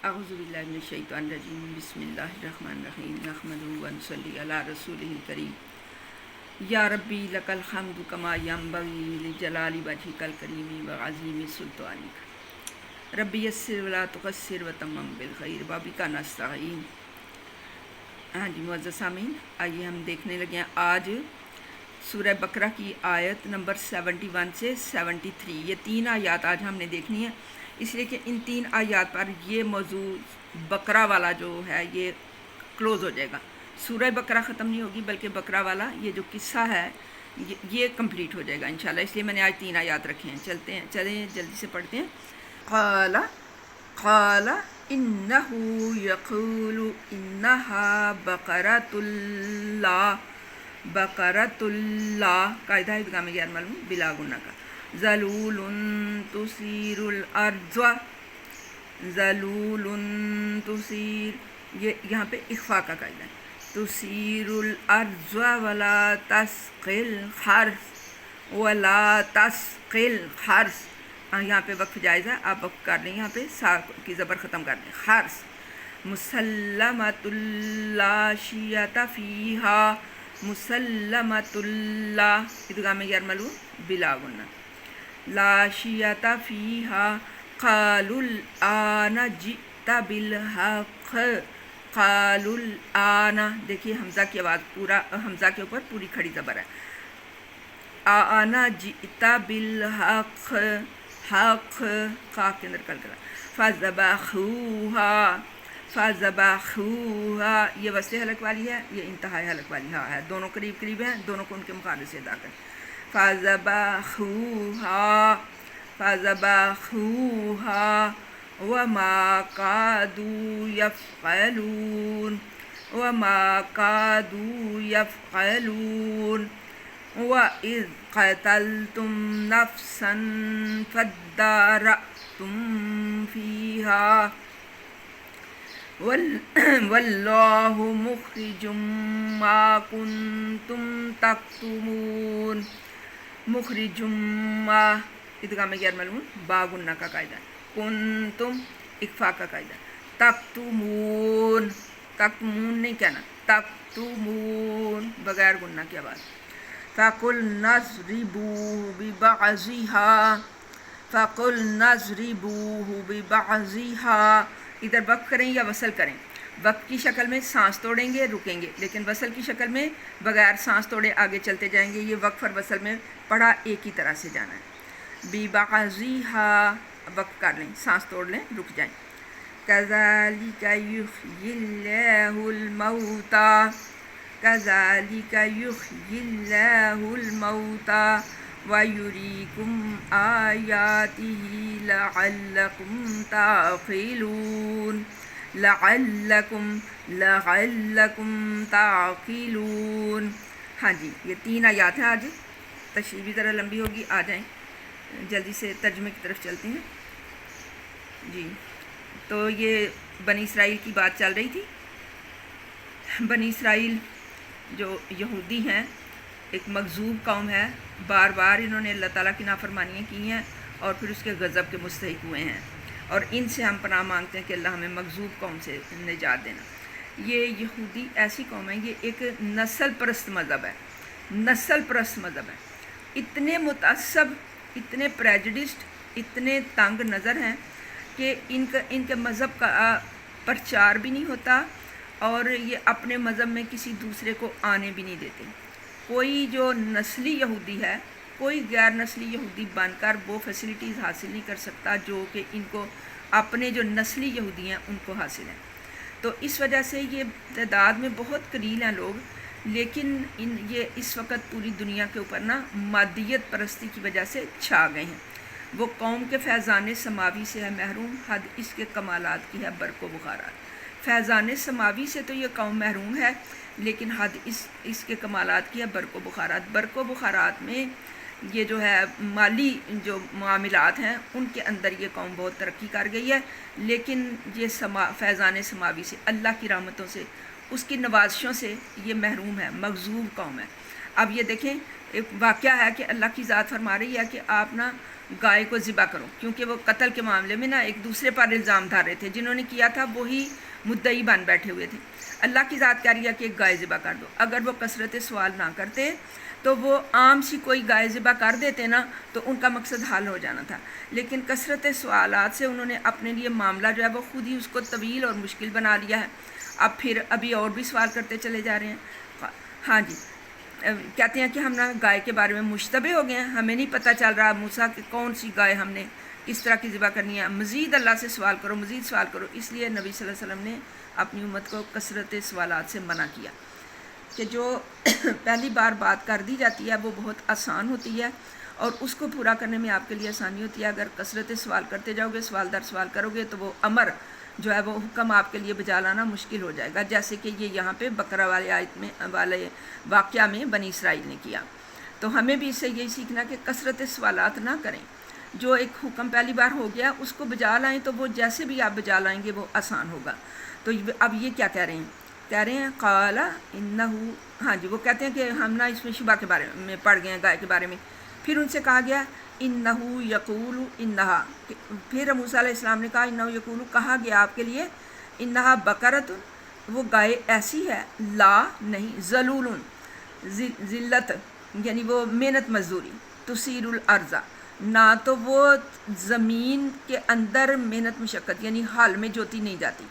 अऊज़ु बिल्लाहि मिनश शैतानिर रजीम बिस्मिल्लाहिर रहमानिर रहीम नहमदुहु व नसल्ली अला रसूलिहिल करीम या रब्बी लकल हम्दु कमा यंबगी लिजलाली वजहिकल करीमी व अज़ीमी सुल्तानिक रब्बी यस्सिर वला तुक़स्सिर व तम्मम बिल खैर व बिका नस्तईन। हाँ जी मुअज़्ज़ज़ सामीन, आइए हम देखने लगे हैं आज सूरह बकरा की आयत नंबर 71 से 73। ये 3 आयत आज हमने देखनी है, इसलिए कि इन 3 आयत पर ये मौजू बकरा वाला जो है ये क्लोज़ हो जाएगा। सूरह बकरा ख़त्म नहीं होगी बल्कि बकरा वाला ये जो किस्सा है ये कंप्लीट हो जाएगा इंशाल्लाह। इसलिए मैंने आज 3 आयत रखे हैं। चलें जल्दी से पढ़ते हैं। क़ाला इन्नहु यक़ूलु इन्नहा बकरतुल्ला कायदा इदगाम गैर मालूम बिला गुन्ना का ज़लूलुन तुसीरुल अर्ज़ ज़लूलुन तुसीर, ये यहाँ पे इख्फा का कायदा है। तुसीरुल अर्ज़ वला तस्क़िल हर्स वला तस्क़िल हर्स, यहाँ पे वक्फ जायज़ है, आप वक्फ कर लें, यहाँ पे सा की ज़बर ख़त्म कर दें। हर्स मुसल्लमतुल्ला शियता फ़ीहा मुसल्लमतुल्ला इदगाम गैर मालूम बिला गुन्ना ला शियता फ़ीहा क़ालुल आना जिता बिल हक़ क़ालुल आना, देखिए हमज़ा की आवाज़ पूरा हमज़ा के ऊपर पूरी खड़ी ज़बर है। आना जिता बिल हक़ हक़ क़ा के अंदर कल करा फ़ज़बहूहा ये वस्ते हलक वाली है, ये इंतहाई हलक वाली हाँ है, दोनों करीब करीब हैं, दोनों को उनके मुकाबले से अदा करें। फ़ज़बहूहा वमा कादू यफ़अलून वइज़ क़तलतुम नफ़्सन फ़द्दारअतुम फ़ीहा वल्लाहु मुख़रिजुम मा कुन्तुम तक्तुमून। मुख़रिजुम मा इदगाम गैर मालूम बागुन्ना का कायदा, कुन्तुम इख्फा का कायदा, तक्तुमून नहीं कहना, तक्तुमून बगैर गुन्ना की आवाज़। फ़कुल नज़रिबूहु बिबअज़िहा, इधर वक़्फ़ करें या वसल करें। वक़्फ़ की शक्ल में सांस तोड़ेंगे रुकेंगे, लेकिन वसल की शक्ल में बगैर सांस तोड़े आगे चलते जाएंगे। ये वक़्फ़ और वसल में पढ़ा एक ही तरह से जाना है। बिबअज़िहा वक़्फ़ कर लें, सांस तोड़ लें, रुक जाएं। कज़ालिका युह्यिल्लाहुल मौता व युरीकुम आयातिही लअल्लकुम ताक़िलून। हाँ जी, ये 3 आयत हैं। आज तशरीह भी ज़रा लंबी होगी, आ जाएं जल्दी से तर्जुमे की तरफ चलते हैं जी। तो ये बनी इसराइल की बात चल रही थी। बनी इसराइल जो यहूदी हैं, एक मगजूब कौम है, बार बार इन्होंने अल्लाह ताला की नाफरमानियाँ की हैं और फिर उसके गज़ब के मुस्तहिक हुए हैं, और इनसे हम पनाह मांगते हैं कि अल्लाह हमें मगजूब कौम से निजात देना। ये यहूदी ऐसी कौम है, ये एक नस्ल परस्त मज़हब है, नस्ल परस्त मज़हब है। इतने मुतअस्सब, इतने प्रेजुडिस्ड, इतने तंग नज़र हैं कि इनके मज़हब का प्रचार भी नहीं होता और ये अपने मज़हब में किसी दूसरे को आने भी नहीं देते। कोई जो नस्ली यहूदी है, कोई गैर नस्ली यहूदी बनकर वो फैसिलिटीज़ हासिल नहीं कर सकता जो कि इनको अपने जो नस्ली यहूदी हैं उनको हासिल हैं। तो इस वजह से ये तादाद में बहुत कलील हैं लोग, लेकिन ये इस वक्त पूरी दुनिया के ऊपर ना मादियत परस्ती की वजह से छा गए हैं। वो कौम के फैज़ान समावी से है महरूम, हद इसके कमालात की है बरको बुखारात। फैज़ान समावी से तो ये कौम महरूम है, लेकिन हद इसके कमालात की है बरको बुखारात। बरको बुखारात में ये जो है माली जो मामलात हैं उनके अंदर ये कौम बहुत तरक्की कर गई है, लेकिन ये फैज़ान समावी से, अल्लाह की रहमतों से, उसकी नवाज़िशों से ये महरूम है, मगजूब कौम है। अब ये देखें, एक वाक़या है कि अल्लाह की ज़ात फरमा रही है कि आप ना गाय को ज़िबा करो, क्योंकि वो कत्ल के मामले में ना एक दूसरे पर इल्ज़ाम डाल रहे थे, जिन्होंने किया था वही मुद्दई बन बैठे हुए थे। अल्लाह की ज़ात कह रही है कि एक गाय ज़िबा कर दो। अगर वो कसरत सवाल ना करते तो वो आम सी कोई गाय ज़िबा कर देते ना तो उनका मकसद हल हो जाना था, लेकिन कसरत सवालात से उन्होंने अपने लिए मामला जो है वो खुद ही उसको तवील और मुश्किल बना लिया है। अब फिर अभी और भी सवाल करते चले जा रहे हैं। हाँ जी, कहते हैं कि हम ना गाय के बारे में मुश्तबे हो गए हैं, हमें नहीं पता चल रहा मूसा कि कौन सी गाय हमने किस तरह की ज़िबा करनी है। मज़ीद अल्लाह से सवाल करो, मज़ीद सवाल करो। इसलिए नबी सल्लल्लाहु अलैहि वसल्लम ने अपनी उम्मत को कसरत सवालात से मना किया कि जो पहली बार बात कर दी जाती है वो बहुत आसान होती है और उसको पूरा करने में आपके लिए आसानी होती है। अगर कसरत सवाल करते जाओगे, सवाल दर सवाल करोगे, तो वो अमर जो है वो हुक्म आपके लिए बजा लाना मुश्किल हो जाएगा, जैसे कि ये यहाँ पे बकरा वाले आयत में वाले वाक़या में बनी इसराइल ने किया। तो हमें भी इससे यही सीखना कि कसरत सवालात ना करें। जो एक हुक्म पहली बार हो गया उसको बजा लाएँ, तो वो जैसे भी आप बजा लाएँगे वो आसान होगा। तो अब ये क्या कह रहे हैं, कह रहे हैं काला इन्नहु, हाँ जी, वो कहते हैं कि हम ना इसमें शुबा के बारे में पढ़ गए हैं, गाय के बारे में। फिर उनसे कहा गया इन्नहु यकूलु इन्नहा, फिर मूसा अलैहि सलाम ने कहा इन्नहु यकूलु, कहा गया आपके लिए इन्नहा बकरतुन, वो गाय ऐसी है, ला नहीं, ज़लूलुन, ज़िल्लत यानी वो मेहनत मजदूरी, तुसीरुल अर्ज़ा, ना तो वो ज़मीन के अंदर मेहनत मशक्क़त यानी हाल में जोती नहीं जाती,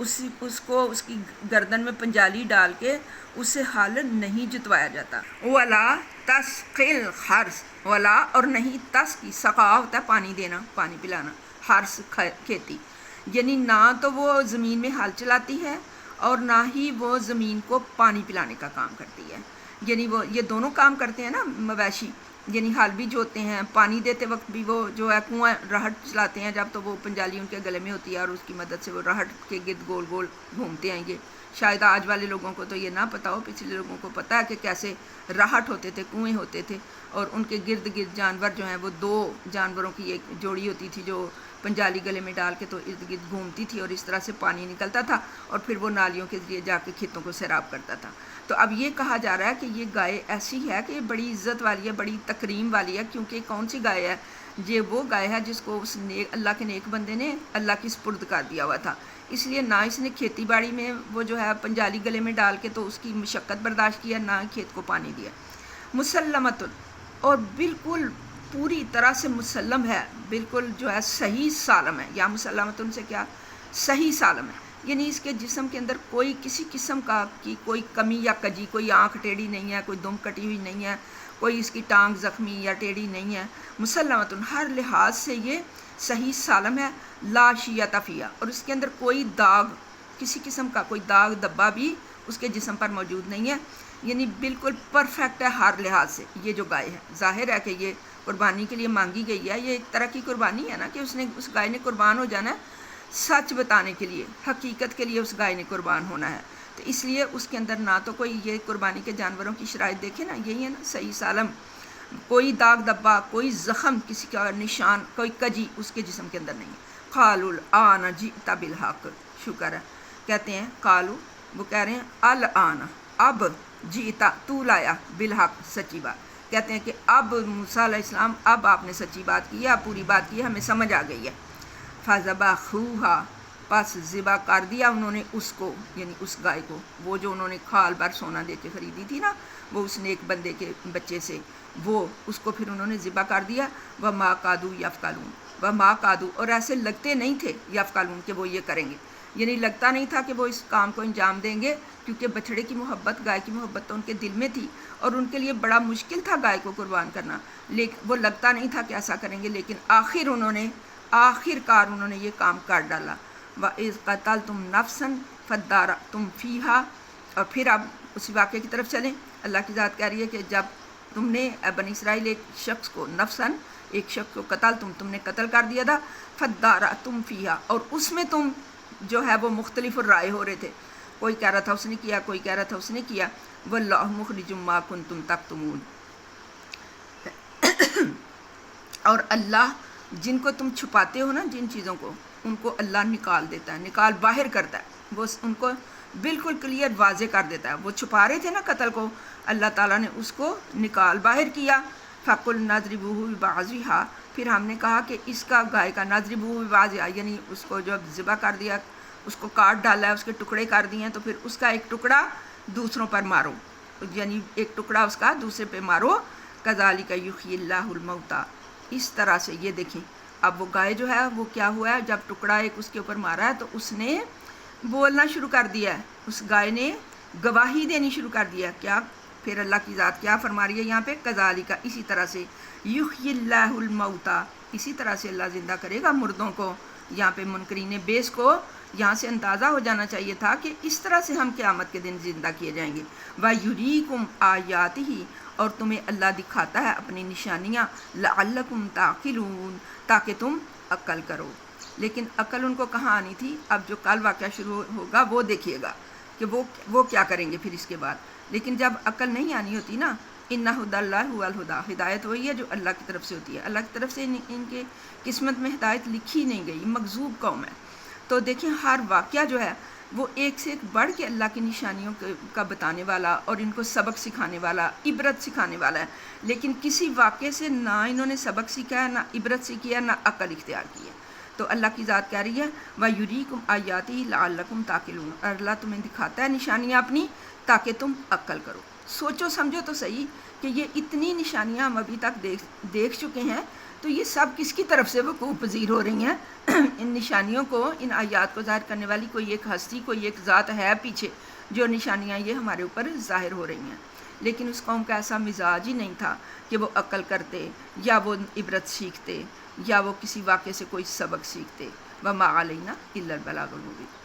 उसको उसकी गर्दन में पंजाली डाल के उससे हाल नहीं जुतवाया जाता। वला तस्किल हर्स, वला और नहीं तस की, सका होता है पानी देना, पानी पिलाना, हर्स खेती, यानी ना तो वो ज़मीन में हाल चलाती है और ना ही वो ज़मीन को पानी पिलाने का काम करती है। यानी वो ये दोनों काम करते हैं ना मवेशी, यानी हल भी जोते हैं, पानी देते वक्त भी वो जो है कुआं रहट चलाते हैं जब, तो वो पंजाली उनके गले में होती है और उसकी मदद से वो रहट के गिर्द गोल गोल घूमते हैं। ये शायद आज वाले लोगों को तो ये ना पता हो, पिछले लोगों को पता है कि कैसे राहट होते थे, कुएं होते थे और उनके गिर्द गिर्द जानवर जो हैं वो दो जानवरों की एक जोड़ी होती थी जो पंजाली गले में डाल के तो इर्द गिर्द घूमती थी और इस तरह से पानी निकलता था और फिर वो नालियों के ज़रिए जाके खेतों को सैराब करता था। तो अब ये कहा जा रहा है कि ये गाय ऐसी है कि बड़ी इज़्ज़त वाली है, बड़ी तकरीम वाली है, क्योंकि कौन सी गाय है, ये वो गाय है जिसको उस अल्लाह के नेक बंदे ने अल्लाह की सुपुर्द कर दिया हुआ था। इसलिए ना इसने खेती बाड़ी में वो जो है पंजाली गले में डाल के तो उसकी मशक्क़त बर्दाश्त किया, ना खेत को पानी दिया। मुसल्लमतुन, और बिल्कुल पूरी तरह से मुसल्लम है, बिल्कुल जो है सही सालम है। या मुसल्लमतुन से क्या, सही सालम है, यानी इसके जिस्म के अंदर कोई किसी किस्म का की कोई कमी या कजी, कोई आँख टेढ़ी नहीं है, कोई दुम कटी हुई नहीं है, कोई इसकी टांग ज़ख्मी या टेढ़ी नहीं है। मुसल्लमतुन, हर लिहाज से ये सही सालम है। ला शियत फ़ीहा, और इसके अंदर कोई दाग, किसी किस्म का कोई दाग धब्बा भी उसके जिस्म पर मौजूद नहीं है, यानी बिल्कुल परफेक्ट है हर लिहाज से। ये जो गाय है, ज़ाहिर है कि ये कुर्बानी के लिए मांगी गई है, ये एक तरह की कुर्बानी है ना कि उसने उस गाय ने कुर्बान हो जाना है, सच बताने के लिए, हकीकत के लिए उस गाय ने कुर्बान होना है। तो इसलिए उसके अंदर ना तो कोई ये कुर्बानी के जानवरों की शराइत देखे ना, यही है ना सही सालम, कोई दाग धब्बा, कोई ज़ख़म, किसी का निशान, कोई कजी उसके जिस्म के अंदर नहीं। कालुल आना जीता बिल हक, शुक्र है, कहते हैं कालू, वो कह रहे हैं अल आना, अब जीता, तू लाया, बिल हक, सच्ची बात। कहते हैं कि अब मूसा अलैहिस्सलाम, अब आपने सच्ची बात की है, आप पूरी बात की है, हमें समझ आ गई है। फ़ज़बहूहा, बस ज़िबा कर दिया उन्होंने उसको, यानी उस गाय को, वो जो उन्होंने खाल भर सोना दे के ख़रीदी थी ना, वो उस नेक बंदे के बच्चे से, वो उसको फिर उन्होंने ज़िबा कर दिया। व मा कादू यफ़कालून, व मा कादू, और ऐसे लगते नहीं थे यफ़कालून कि वो ये करेंगे, यानी लगता नहीं था कि वो इस काम को अंजाम देंगे, क्योंकि बछड़े की मोहब्बत, गाय की मोहब्बत तो उनके दिल में थी और उनके लिए बड़ा मुश्किल था गाय को कुर्बान करना, लेकिन वो लगता नहीं था कि ऐसा करेंगे, लेकिन आखिरकार उन्होंने ये काम कर डाला। व इज़ क़तलतुम नफ्सन फ़द्दारअतुम फ़ीहा, और फिर अब उसी वाक़े की तरफ चलें। अल्लाह की ज़ात कह रही है कि जब तुमने बनी इसराइल एक शख्स को, नफ्सन, एक शख्स को, कतल तुमने कत्ल कर दिया था, फ़द्दारअतुम फ़ीहा, और उसमें तुम जो है वो मुख्तलिफ राय हो रहे थे, कोई कह रहा था उसने किया, कोई कह रहा था उसने किया। वल्लाहु मुख़रिजुम मा कुंतुम तक्तुमून, और अल्लाह जिनको तुम छुपाते हो ना, जिन चीज़ों को, उनको अल्लाह निकाल देता है, निकाल बाहर करता है, वो उनको बिल्कुल क्लियर वाजे कर देता है। वो छुपा रहे थे ना कत्ल को, अल्लाह ताला ने उसको निकाल बाहर किया। फ़कुल नज़रिबूहु बिबाज़िहा, پھر ہم نے کہا کہ اس کا گائے کا ناظربو باز یعنی اس کو جب ذبح کر دیا، اس کو کاٹ ڈالا ہے، اس کے ٹکڑے کر دیے ہیں، تو پھر اس کا ایک ٹکڑا دوسروں پر مارو، یعنی ایک ٹکڑا اس کا دوسرے پہ مارو، کذالک یحیی اللہ الموتی، اس طرح سے یہ دیکھیں اب وہ گائے جو ہے وہ کیا ہوا ہے، جب ٹکڑا ایک اس کے اوپر مارا ہے تو اس نے بولنا شروع کر دیا ہے، اس گائے نے گواہی دینی شروع کر دیا ہے، کیا؟ پھر اللہ کی ذات کیا فرما رہی ہے یہاں پہ، کذالک اسی طرح سے، یحیی اللہ الموتی، اسی طرح سے اللہ زندہ کرے گا مردوں کو۔ یہاں پہ منکرین بیس کو یہاں سے اندازہ ہو جانا چاہیے تھا کہ اس طرح سے ہم قیامت کے دن زندہ کیے جائیں گے۔ وَيُرِيكُمْ آیاتہ، اور تمہیں اللہ دکھاتا ہے اپنی نشانیاں، لعلکم تعقلون، تاکہ تم عقل کرو۔ لیکن عقل ان کو کہاں آنی تھی؟ اب جو کل واقعہ شروع ہوگا وہ دیکھیے گا کہ وہ کیا کریں گے پھر اس کے بعد۔ لیکن جب عقل نہیں آنی ہوتی نا، ان ہدی اللہ هو الہدی، ہدایت وہی ہے جو اللہ کی طرف سے ہوتی ہے، اللہ کی طرف سے ان کے قسمت میں ہدایت لکھی نہیں گئی، مغضوب قوم ہے۔ تو دیکھیں ہر واقعہ جو ہے وہ ایک سے ایک بڑھ کے اللہ کی نشانیوں کا بتانے والا اور ان کو سبق سکھانے والا، عبرت سکھانے والا ہے۔ لیکن کسی واقعے سے نہ انہوں نے سبق سیکھا ہے، نہ عبرت سیکھی ہے، نہ عقل اختیار کی ہے۔ تو اللہ کی ذات کہہ رہی ہے وَيُرِيكُمْ آیاتہ لعلکم تعقلون، اور اللہ تمہیں دکھاتا ہے نشانیاں اپنی تاکہ تم عقل کرو۔ سوچو سمجھو تو صحیح کہ یہ اتنی نشانیاں ہم ابھی تک دیکھ چکے ہیں، تو یہ سب کس کی طرف سے وقوع پذیر ہو رہی ہیں؟ ان نشانیوں کو، ان آیات کو ظاہر کرنے والی کوئی ایک ہستی، کوئی ایک ذات ہے پیچھے، جو نشانیاں یہ ہمارے اوپر ظاہر ہو رہی ہیں۔ لیکن اس قوم کا ایسا مزاج ہی نہیں تھا کہ وہ عقل کرتے، یا وہ عبرت سیکھتے، یا وہ کسی واقعے سے کوئی سبق سیکھتے۔ وَمَا عَلَيْنَا إِلَّا الْبَلَاغُ الْمُبِينُ۔